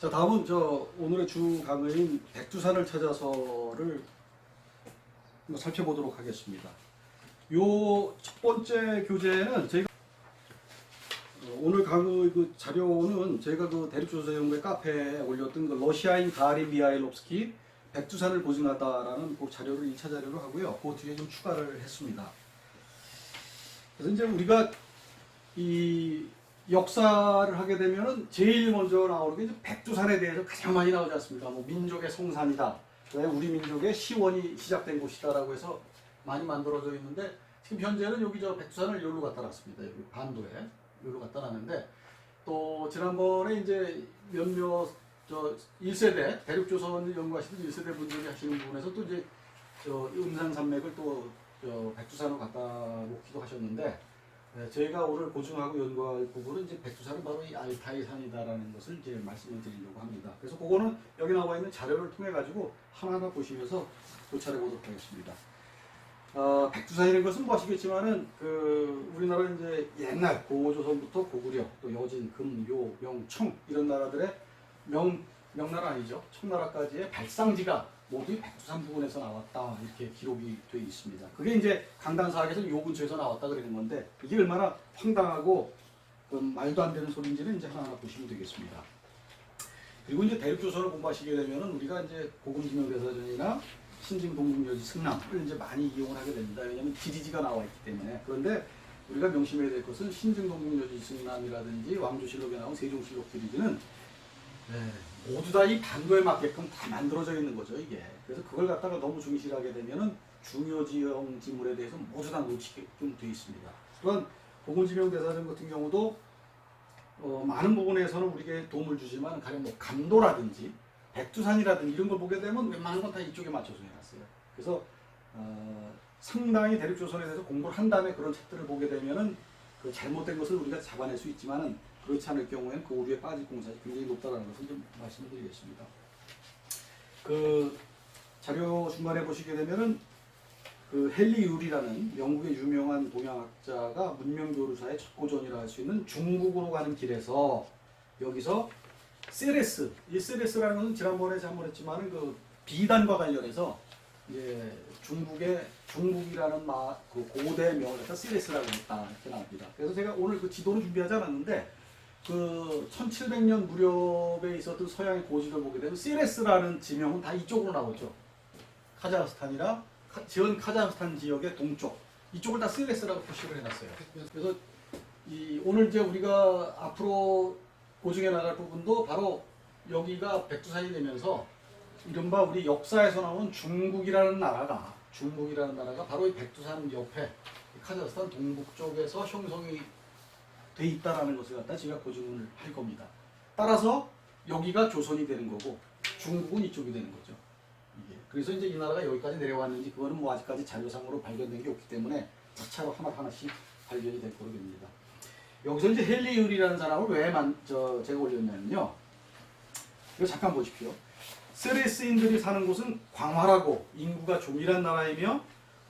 자, 다음은 오늘의 주 강의인 백두산을 찾아서를 한번 살펴보도록 하겠습니다. 요 첫 번째 교재는 저희가 오늘 강의 그 자료는 저희가 그 대립조사연구회 카페에 올렸던 그 러시아인 가린 미하일롭스키 백두산을 보증하다라는 그 자료를 1차 자료로 하고요. 그 뒤에 좀 추가를 했습니다. 그래서 이제 우리가 이 역사를 하게 되면은 제일 먼저 나오는 게 이제 백두산에 대해서 가장 많이 나오지 않습니까? 뭐 민족의 성산이다. 왜 우리 민족의 시원이 시작된 곳이다라고 해서 많이 만들어져 있는데 지금 현재는 여기 백두산을 여기로 갖다 놨습니다. 여기 반도에 여기로 갖다 놨는데 또 지난번에 이제 몇몇 1세대 대륙조선 연구하시는 1세대 분들이 하시는 부분에서 또 이제 음산산맥을 또 백두산으로 갖다 놓기도 하셨는데 저희가 오늘 보증하고 연구할 부분은 이제 백두산은 바로 이 알타이 산이다라는 것을 이제 말씀을 드리려고 합니다. 그래서 그거는 여기 나와 있는 자료를 통해 가지고 하나하나 보시면서 도찰해 보도록 하겠습니다. 백두산이라는 것은 뭐 아시겠지만은 우리나라 이제 옛날 고조선부터 고구려 또 여진, 금, 요, 명, 청 이런 나라들의 명나라 아니죠. 청나라까지의 발상지가 모두 백두산 부근에서 나왔다 이렇게 기록이 되어 있습니다. 그게 이제 강단사학에서 요 근처에서 나왔다 그러는 건데 이게 얼마나 황당하고 말도 안 되는 소리인지는 이제 하나하나 보시면 되겠습니다. 그리고 이제 대륙조선을 공부하시게 되면은 우리가 이제 고금지명대사전이나 신징동국여지 승남을 이제 많이 이용을 하게 됩니다. 왜냐하면 지리지가 나와 있기 때문에. 그런데 우리가 명심해야 될 것은 신징동국여지 승남이라든지 왕조실록에 나온 세종실록 시리즈는 모두 다 이 반도에 맞게끔 다 만들어져 있는 거죠, 이게. 그래서 그걸 갖다가 너무 중시하게 되면은 중요지형 지물에 대해서 모두 다 놓치게끔 되어 있습니다. 또한 고금지명대사전 같은 경우도 많은 부분에서는 우리에게 도움을 주지만 가령 뭐 감도라든지 백두산이라든지 이런 걸 보게 되면 웬만한 건 다 이쪽에 맞춰서 해놨어요. 그래서 상당히 대륙조선에 대해서 공부를 한 다음에 그런 책들을 보게 되면은 그 잘못된 것을 우리가 잡아낼 수 있지만은 그렇지 않을 경우에는 그 오류에 빠질 공산이 굉장히 높다는 것을 좀 말씀을 드리겠습니다. 그 자료 중간에 보시게 되면은 그 헨리 율이라는 영국의 유명한 동양학자가 문명교류사의 첫 고전이라 할 수 있는 중국으로 가는 길에서 여기서 세레스, 이 세레스라는 것은 지난번에 한번 했지만은 그 비단과 관련해서 이제 중국이라는 그 고대 명을 갖다 세레스라고 했다 이렇게 나옵니다. 그래서 제가 오늘 그 지도를 준비하지 않았는데 그 1700년 무렵에 있었던 서양의 고지를 보게 되면 세레스라는 지명은 다 이쪽으로 나오죠. 카자흐스탄이나 전 카자흐스탄 지역의 동쪽 이쪽을 다 세레스라고 표시를 해놨어요. 그래서 오늘 이제 우리가 앞으로 보증해 나갈 부분도 바로 여기가 백두산이 되면서 이른바 우리 역사에서 나오는 중국이라는 나라가 바로 이 백두산 옆에 카자흐스탄 동북 쪽에서 형성이 돼 있다라는 것을 갖다 제가 보증을 할 겁니다. 따라서 여기가 조선이 되는 거고 중국은 이쪽이 되는 거죠. 이게. 그래서 이제 이 나라가 여기까지 내려왔는지 그거는 뭐 아직까지 자료상으로 발견된 게 없기 때문에 차차로 하나하나씩 발견이 될 거로 됩니다. 여기서 이제 헨리 율이라는 사람을 왜 제가 올렸냐면요. 이거 잠깐 보십시오. 세레스인들이 사는 곳은 광활하고 인구가 조밀한 나라이며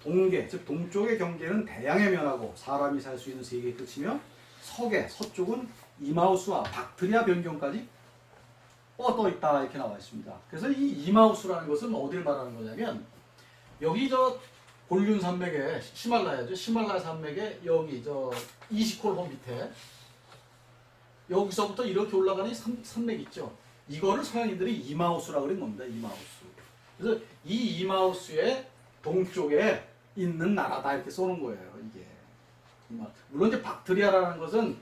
동계, 즉 동쪽의 경계는 대양에 면하고 사람이 살 수 있는 세계의 끝이며 서쪽은 이마우스와 박트리아 변경까지 뻗어 있다 이렇게 나와 있습니다. 그래서 이 이마우스라는 것은 어디를 말하는 거냐면 여기 볼륜 산맥의 히말라야죠. 히말라야 산맥의 여기 이시콜호 밑에 여기서부터 이렇게 올라가는 산맥 있죠. 이거를 서양인들이 이마우스라고 그런 겁니다. 이마우스. 그래서 이 이마우스의 동쪽에 있는 나라다 이렇게 써놓은 거예요. 이게. 물론 이제 박트리아라는 것은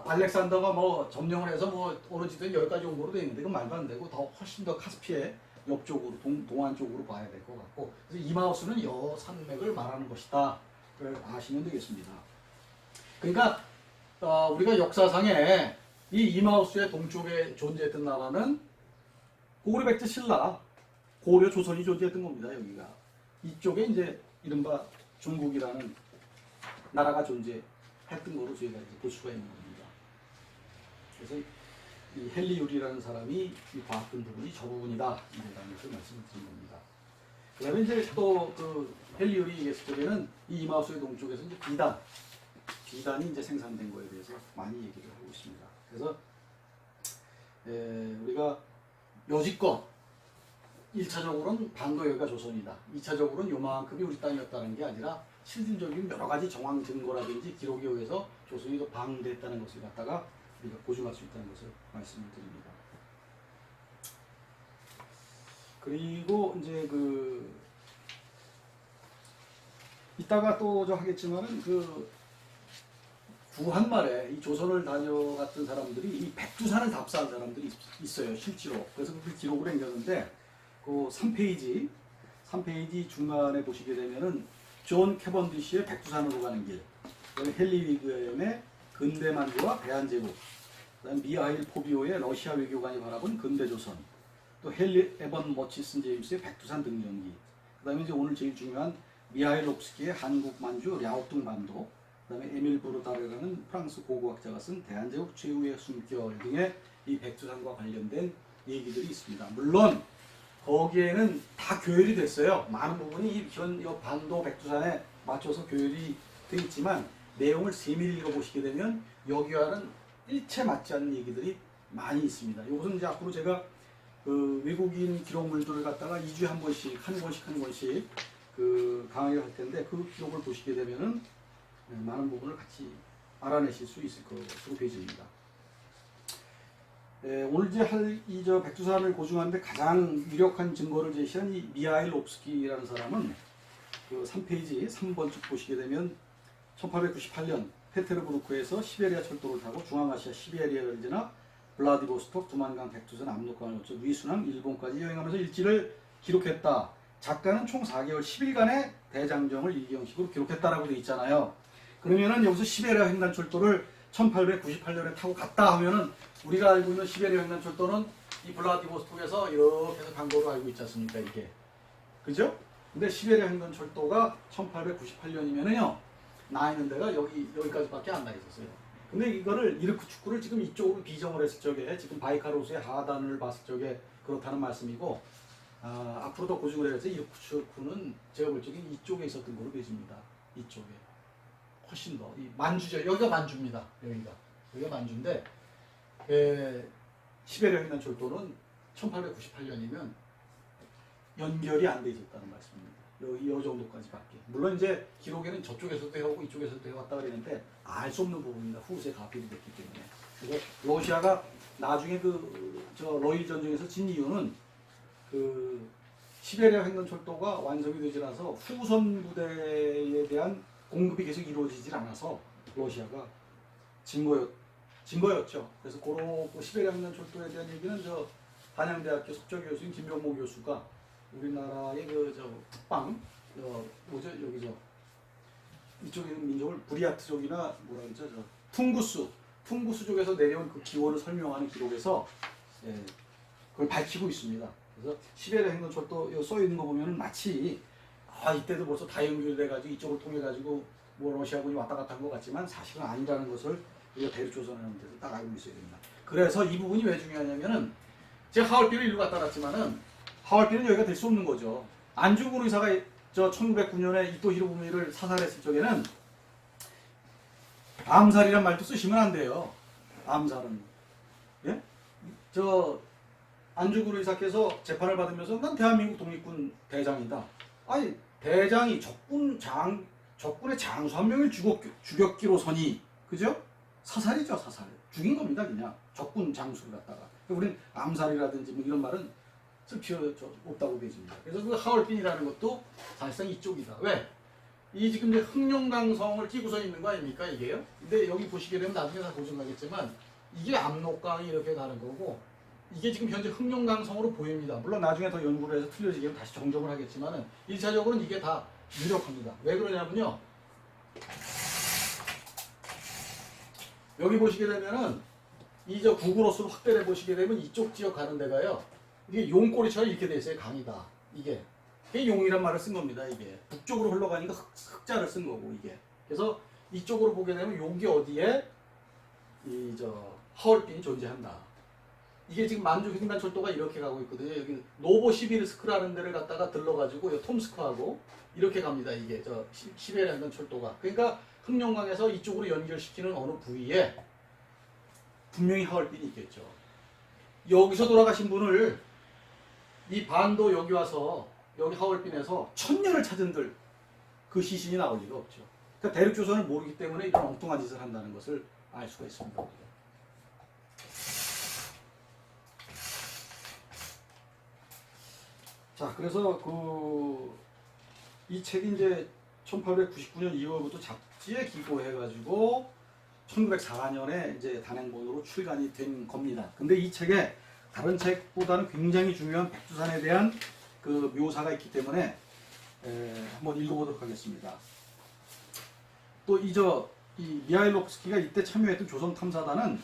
알렉산더가 뭐 점령을 해서 뭐 어느 지도에 여기까지 온 거로 되어 있는데 이건 말도 안 되고 더 훨씬 더 카스피해 옆쪽으로 동안 쪽으로 봐야 될 것 같고 그래서 이마우스는 여 산맥을 말하는 것이다. 를 아시면 되겠습니다. 그러니까 우리가 역사상에 이 이마우스의 동쪽에 존재했던 나라는 고구려 백제 신라 고려 조선이 존재했던 겁니다. 여기가 이쪽에 이제 이른바 중국이라는 나라가 존재했던 거로 저희가 이제 볼 수가 있는 겁니다. 그래서 이 헨리 율이라는 사람이 이 과학된 부분이 저 부분이다 이라는 것을 말씀을 드린 겁니다. 그다음에 이제 또 그 헨리 율이 얘기했을 때는 이 이마우스의 동쪽에서 이제 비단이 이제 생산된 거에 대해서 많이 얘기를 하고 있습니다. 그래서 우리가 여지껏 1차적으로는 반도 여기가 조선이다. 2차적으로는 요만큼이 우리 땅이었다는 게 아니라 실질적인 여러 가지 정황 증거라든지 기록에 의해서 조선이 더 방대했다는 것을 갖다가 우리가 고증할 수 있다는 것을 말씀을 드립니다. 그리고 이제 이따가 또 저 하겠지만은 구한말에 이 조선을 다녀갔던 사람들이 이 백두산을 답사한 사람들이 있어요, 실제로. 그래서 그 기록을 남겼는데 그 3페이지 중간에 보시게 되면은 존 캐번디시의 백두산으로 가는 길, 헨리 위그엠의 근대만주와 대한제국, 그다음 미하일 포비오의 러시아 외교관이 바라본 근대조선, 또 헨리 에번 머치슨 제임스의 백두산 등정기, 그다음에 이제 오늘 제일 중요한 미하일 롭스키의 한국 만주 랴오뚱 반도, 그다음에 에밀 브로다르라는 프랑스 고고학자가 쓴 대한제국 최후의 숨결 등의 이 백두산과 관련된 얘기들이 있습니다. 물론 거기에는 다 교열이 됐어요. 많은 부분이 이 반도 백두산에 맞춰서 교열이 되어 있지만 내용을 세밀히 읽어보시게 되면 여기와는 일체 맞지 않는 얘기들이 많이 있습니다. 이것은 이제 앞으로 제가 외국인 기록물들을 갖다가 2주에 한 권씩 강의를 할 텐데 그 기록을 보시게 되면은 많은 부분을 같이 알아내실 수 있을 것으로 보여집니다. 오늘 이제 이 백두산을 고증하는데 가장 유력한 증거를 제시한 이 미하일 롭스키라는 사람은 3페이지 3번 쭉 보시게 되면 1898년 페테르부르크에서 시베리아 철도를 타고 중앙아시아 시베리아를 지나 블라디보스톡, 두만강, 백두산, 압록강을 거쳐 위순항, 일본까지 여행하면서 일지를 기록했다. 작가는 총 4개월 10일간의 대장정을 일기형식으로 기록했다라고 되어 있잖아요. 그러면은 여기서 시베리아 횡단철도를 1898년에 타고 갔다 하면은 우리가 알고 있는 시베리아 횡단철도는 이 블라디보스톡에서 이렇게 해서 간 거로 알고 있지 않습니까, 이게. 그죠? 근데 시베리아 횡단철도가 1898년이면은요, 나 있는 데가 여기까지밖에 안 나 있었어요. 근데 이거를 이르크축구를 지금 이쪽으로 비정을 했을 적에, 지금 바이카로스의 하단을 봤을 적에 그렇다는 말씀이고, 앞으로 더 고증을 해서 이르크축구는 제가 볼 적에 이쪽에 있었던 걸로 보여집니다. 이쪽에. 훨씬 더. 이 만주죠. 여기가 만주입니다. 여기가 만주인데, 시베리아 횡단철도는 1898년이면 연결이 안 돼 있었다는 말씀입니다. 이 정도까지밖에. 물론 이제 기록에는 저쪽에서도 해오고 이쪽에서도 해왔다 그랬는데 알 수 없는 부분입니다. 후세 가필이 됐기 때문에. 그래서 러시아가 나중에 러일 전쟁에서 진 이유는 시베리아 횡단철도가 완성이 되지 않아서 후선 부대에 대한 공급이 계속 이루어지질 않아서 러시아가 진 거였죠. 그래서 시베리아 횡단철도에 대한 얘기는 한양대학교 석좌교수인 김병모 교수가 우리나라의 북방 이쪽에 있는 민족을 부리아트족이나 퉁구스 쪽에서 내려온 그 기원을 설명하는 기록에서 그걸 밝히고 있습니다. 그래서 시베리아 횡단철도 써 있는 거 보면은 마치 이때도 벌써 다 연결돼가지고 이쪽을 통해가지고 러시아군이 왔다 갔다 한 것 같지만 사실은 아니라는 것을 우리가 대륙조선하는 데서 딱 알고 있어야 됩니다. 그래서 이 부분이 왜 중요하냐면은 제가 하얼빈을 일로 갔다 왔지만은 하얼빈은 여기가 될 수 없는 거죠. 안중근 의사가 1909년에 이토 히로부미를 사살했을 적에는 암살이란 말도 쓰시면 안 돼요. 암살은. 예? 안중근 의사께서 재판을 받으면서 난 대한민국 독립군 대장이다. 아니 대장이 적군의 장수 한 명을 죽였기로서니 그죠? 사살이죠, 사살. 죽인 겁니다, 그냥. 적군 장수를 갖다가. 우리는 암살이라든지 이런 말은 쓸 필요 없다고 되집니다. 그래서 그 하얼빈이라는 것도 사실상 이쪽이다. 왜? 이 지금 이제 흑룡강성을 끼고서 있는 거 아닙니까, 이게요? 근데 여기 보시게 되면 나중에 다 고증하겠지만 이게 압록강이 이렇게 가는 거고 이게 지금 현재 흑룡강성으로 보입니다. 물론 나중에 더 연구를 해서 틀려지게 다시 정정을 하겠지만은 1차적으로는 이게 다 유력합니다. 왜 그러냐면요. 여기 보시게 되면은 구구로스로 확대를 보시게 되면 이쪽 지역 가는 데가요. 이게 용꼬리처럼 이렇게 돼 있어요. 강이다. 이게 용이란 말을 쓴 겁니다. 이게 북쪽으로 흘러가니까 흑자를 쓴 거고 이게. 그래서 이쪽으로 보게 되면 여기 어디에 하얼빈이 존재한다. 이게 지금 만주 횡단철도가 이렇게 가고 있거든요. 여기 노보시비르스크라는 데를 갖다가 들러가지고 톰스크하고 이렇게 갑니다. 이게 시베리아 횡단철도가. 그러니까 흑룡강에서 이쪽으로 연결시키는 어느 부위에 분명히 하얼빈이 있겠죠. 여기서 돌아가신 분을 이 반도 여기 와서 여기 하얼빈에서 천년을 찾은들 그 시신이 나올 리가 없죠. 그러니까 대륙조선을 모르기 때문에 이런 엉뚱한 짓을 한다는 것을 알 수가 있습니다. 자, 그래서 이 책이 이제 1899년 2월부터 잡지에 기고해가지고 1904년에 이제 단행본으로 출간이 된 겁니다. 근데 이 책에 다른 책보다는 굉장히 중요한 백두산에 대한 그 묘사가 있기 때문에 한번 읽어보도록 하겠습니다. 또 이 미하일로프스키가 이때 참여했던 조선 탐사단은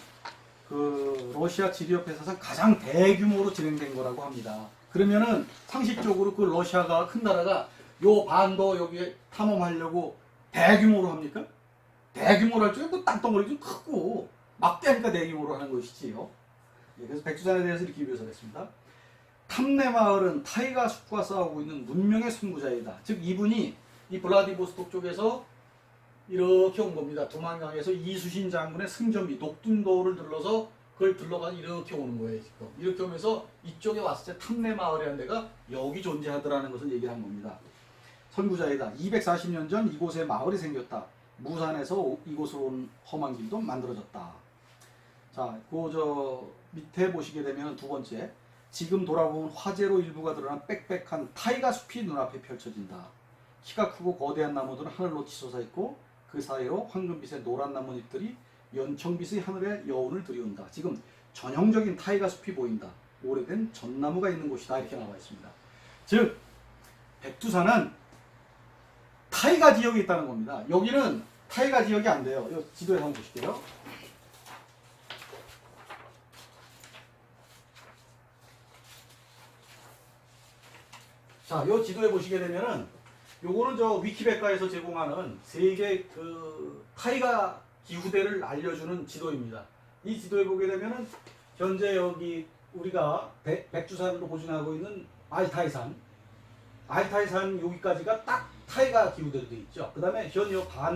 그 러시아 지리협 사상 가장 대규모로 진행된 거라고 합니다. 그러면은 상식적으로 그 러시아가 큰 나라가 요 반도 여기에 탐험하려고 대규모로 합니까? 대규모로 할 적에 뭐 땅덩어리 좀 크고 막대하니까 대규모로 하는 것이지요. 그래서 백두산에 대해서 이렇게 묘사를 했습니다. 탐내마을은 타이가 숲과 싸우고 있는 문명의 선구자이다. 즉 이분이 이 블라디보스톡 쪽에서 이렇게 온 겁니다. 두만강에서 이수신 장군의 승전비 녹둔도를 들러서 그걸 들러가 이렇게 오는 거예요. 지금 이렇게 오면서 이쪽에 왔을 때 탐내마을이라는 데가 여기 존재하더라는 것을 얘기를 한 겁니다. 선구자이다. 240년 전 이곳에 마을이 생겼다. 무산에서 이곳으로 온 험한 길도 만들어졌다. 자, 밑에 보시게 되면 두 번째, 지금 돌아보면 화재로 일부가 드러난 빽빽한 타이가 숲이 눈앞에 펼쳐진다. 키가 크고 거대한 나무들은 하늘로 치솟아 있고 그 사이로 황금빛의 노란 나뭇잎들이 연청빛의 하늘에 여운을 들이운다. 지금 전형적인 타이가 숲이 보인다. 오래된 전나무가 있는 곳이다. 이렇게 나와 있습니다. 즉 백두산은 타이가 지역이 있다는 겁니다. 여기는 타이가 지역이 안 돼요. 이 지도에 한번 보실게요. 자, 이 지도에 보시게 되면은 요거는 저 위키백과에서 제공하는 세계 그 타이가 기후대를 알려주는 지도입니다. 이 지도에 보게 되면은 현재 여기 우리가 백두산으로 보존하고 있는 알타이산 여기까지가 딱 타이가 기후대로 되어 있죠. 그 다음에 현 요 반